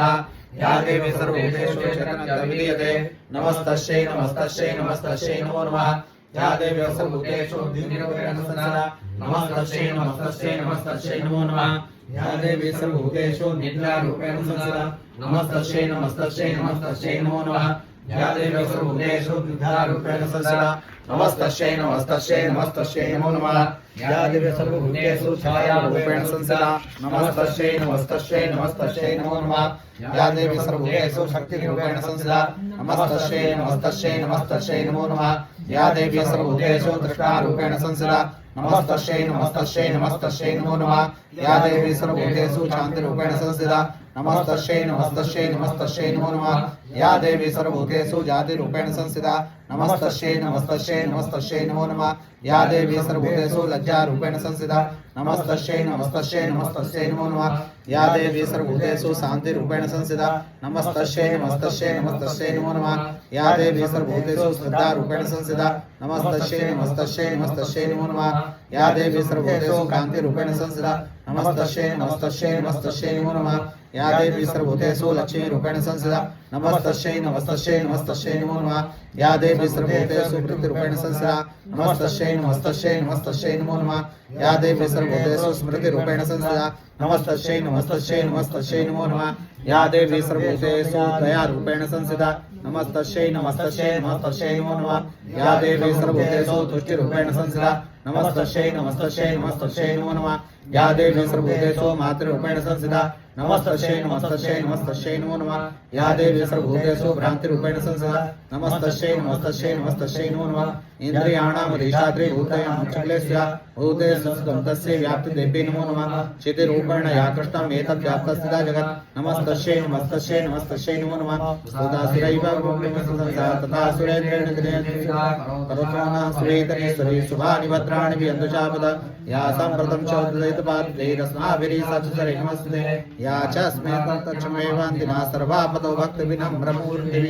नमः या देवी सर्वभूतेषु चैतन्यविधीयते नमस्तस्यै नमस्तस्यै नमस्तस्यै नमो नमः या देवी सर्वभूतेषु बुद्धिरूपेण संस्थिता नमस्तस्यै नमस्तस्यै नमस्तस्यै नमो नमः या देवी सर्वभूतेषु निद्रारूपेण संस्थिता नमस्तस्यै नमस्तस्यै नमस्तस्यै नमो नमः या देवी सर्वभूतेषु निद्रारूपेण संस्थिता नमस्तस्यै नमस्तस्यै नमस्तस्यै नमो नमः या देवी सर्वभूतेषु छायारूपेण संस्थिता नमस्तस्यै नमस्तस्यै नमस्तस्यै नमो नमः या देवी सर्वभूतेषु शक्तिरूपेण संस्थिता नमस्तस्यै नमस्तस्यै नमस्तस्यै नमो नमः या देवी सर्वभूतेषु दृष्टारूपेण संस्थिता नमस्तस्यै नमस्तस्यै नमस्तस्यै नमो नमः या देवी सर्वभूतेषु शान्तिरूपेण संस्थिता नमस्तस्यै नमस्तस्यै नमस्तस्यै नमो नमः या देवी सर्वभूतेषु जातिरूपेण संस्थिता नमस्तस्यै नमस्तस्यै नमस्तस्यै नमो नमः या देवी सर्वभूतेषु लज्जारूपेण संस्थिता नमस्तस्यै नमस्तस्यै नमस्तस्यै नमो नमः या देवी सर्वभूतेषु शान्तिरूपेण संस्थिता नमस्तस्यै नमस्तस्यै नमस्तस्यै नमो नमः या देवी सर्वभूतेषु श्रद्धारूपेण संस्थिता नमस्तस्यै नमस्तस्यै नमस्तस्यै नमो नमः या देवी सर्वभूतेषु कान्तिरूपेण संस्थिता नमस्तस्यै नमस्तस्यै नमस्तस्यै नमो नमः या देवी सर्वभूतेषु लक्ष्मीरूपेण संस्थिता नमस्तस्यै नमस्तस्यै नमस्तस्यै नमो नमः या देवी सर्वभूतेषु वृत्तिरूपेण संस्थिता नमस्तस्यै नमस्तस्यै नमस्तस्यै नमो नमः या देवी सर्वभूतेषु स्मृतिरूपेण संस्थिता नमस्तस्यै नमस्तस्यै नमस्तस्यै नमो नमः या देवी सर्वभूतेषु दयारूपेण संस्थिता नमस्तस्यै नमस्तस्यै नमस्तस्यै नमो नमः या देवी सर्वभूतेषु तुष्टिरूपेण संस्थिता नमस्तस्यै नमस्तस्यै नमस्तस्यै नमो नमः या देवी सर्वभूतेषु मातृरूपेण संस्थिता नमस्तस्यै नमस्तस्यै नमस्तस्यै नमो नमः या देवी सर्वभूतेषु भ्रान्तिरूपेण संस्थिता नमस्तस्यै नमस्तस्यै नमस्तस्यै नमो नमः इन्द्रियाणामधीशात्रे भूतयश्च भूतेषु तस्यै व्याप्तिदेव्यै नमो नमः चितिरूपेण या कृष्णम् एतद्व्याप्तस्थिता जगत् नमस्तस्यै नमस्तस्यै नमस्तस्यै नमो नमः स्तुतासुरैव तथा सुरेन्द्रेण करोना सुरेतरेश्वरी शुभानि भद्राणि विहन्तु चापद या सम्प्रतं च उदयितपात्रे तस्माभिः सचरे नमस्ते या च अस्मै तच्चमेवान्तिना सर्वापदो भक्तिविनम्रमूर्तिः